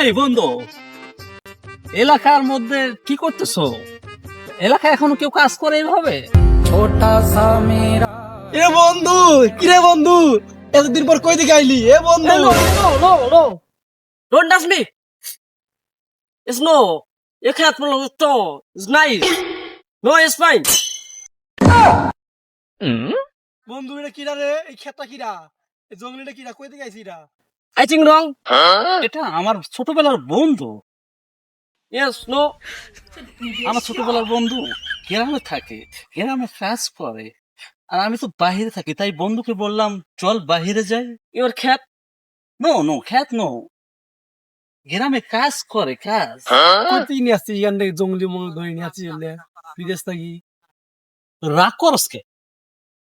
এই বন্ধু, এলাকার মধ্যে কি করতেছো? এলাকায় এখনো কেউ কাজ করে এইভাবে? এ বন্ধু, কিরে বন্ধু, এতদিন পর কই দিকে আইলি? এ বন্ধু, No. Don't touch me. It's no. You can't pull on the toe. It's nice. No, it's fine. বন্ধু এটা কিরা রে? এই খেতটা কিরা? এই জঙ্গলিটা কিরা? কই দিকে আইছি এটা? I think wrong. এটা আমার ছোটবেলার বন্ধু। Yes, no. আমার ছোটবেলার বন্ধু গ্রামে থাকে, গ্রামে কাজ করে, আর আমি তো বাহিরে থাকি। তাই বন্ধুকে বললাম চল বাহিরে যাই। Your cat. নো খ্যাত নো, গ্রামে কাজ করে, কাজ। তুই নিয়ে আসছিস এখান থেকে জঙ্গলি মঙ্গল ধরে নিয়ে আসছিস এলে, বিদেশ থাকি। রাগ করস কে?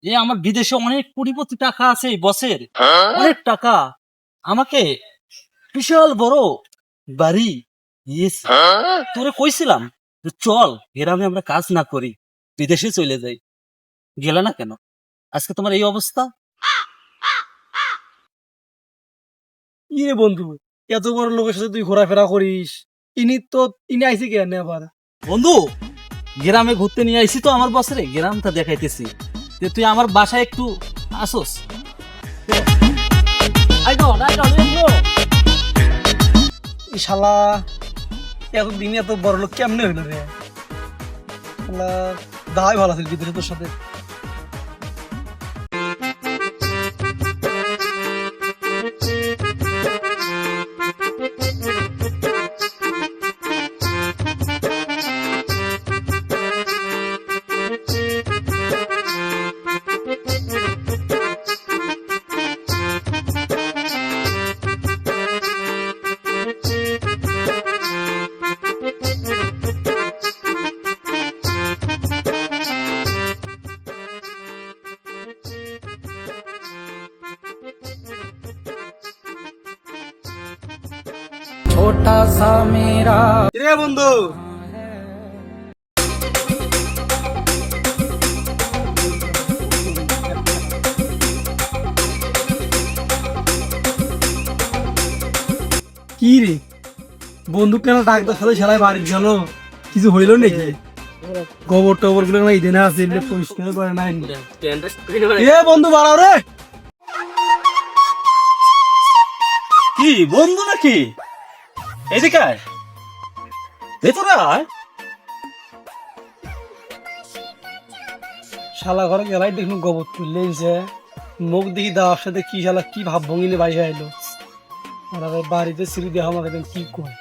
যে আমার বিদেশে অনেক কোটিপতি টাকা আছে, এই বসের অনেক টাকা। আমাকে বিশাল বড় বাড়ি দিয়েছে। তোরে কইছিলাম যে চল গ্রামে আমরা কাজ না করি, বিদেশে চলে যাই। গেলে না কেন? আজকে তোমার এই অবস্থা। ইয়ে বন্ধু, এত বড় লোকের সাথে তুই ঘোরাফেরা করিস, ইনি আইসি কেন আবার? বন্ধু, গ্রামে ঘুরতে নিয়ে আইছি তো আমার বছরে, গ্রামটা দেখাইতেছি। যে তুই আমার বাসায় একটু আসোস। I don't. Yes, no. এই শালা এতদিন এত বড় লোক কেমনে হইল রে? শালা দাই ভালো আছিল বিদেশে তোর সাথে। রে বন্ধু, কি রে বন্ধু, কেন ডাক্তার সাথে সেলাই বাড়ি গেল? কিছু হইল নাকি? গোবর টোবর গুলো এই দিনে আছে, এগুলো পরিষ্কার করে নাই। এ বন্ধু বাড়াও রে। কি বন্ধু নাকি? এদিকে আয়, ভেতরে আয়। শালা ঘরে গেলাই দেখুন গোবর তুললে মুখ দেখি দেওয়ার সাথে কি শালা কি ভাব ভঙ্গিলে বাইরে আইলো। আর আবার বাড়িতে সিঁড়ি দেওয়া আমাকে দেন কি কয়।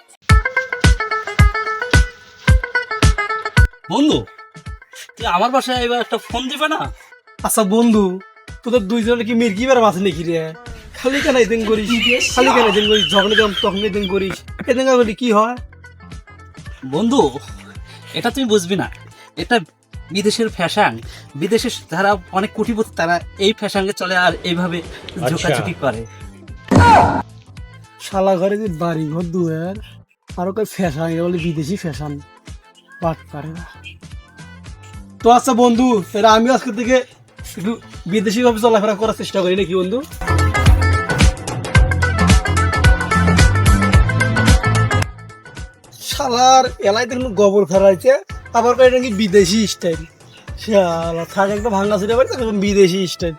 বন্ধু, তুই আমার বাসায় এবার একটা ফোন দিবে না? আচ্ছা বন্ধু, তোদের দুইজনে কি মির্গিবার মাছ নাকি রে? খালি কেন এদিন করিস, খালি কেন এদিন করিস, যখন দেন তখন এদিন করিস, এদিন করলে কি হয়? বন্ধু, এটা তুমি বুঝবি না। এটা বিদেশের ফ্যাশন। বিদেশে যারা অনেক কোটিপতি তারা এই ফ্যাশনে চলে আর এইভাবে ঝোঁকাঝুঁকি করে। শালা ঘরে যে বাড়ি ঘর দুয়ার আর ওকে ফ্যাশন বলে বিদেশি ফ্যাশন পাট পারে না। তো আচ্ছা বন্ধু, তাহলে আমি আজকে থেকে একটু বিদেশি ভাবে চলাফেরা করার চেষ্টা করি নাকি বন্ধু? শালার এলাই দেখুন গোবর ফেরাইছে, আবার কয় নাকি বিদেশি স্টাইল। শালা থাক একটা ভাঙ্গা ছিল বাড়ি, বিদেশি স্টাইল।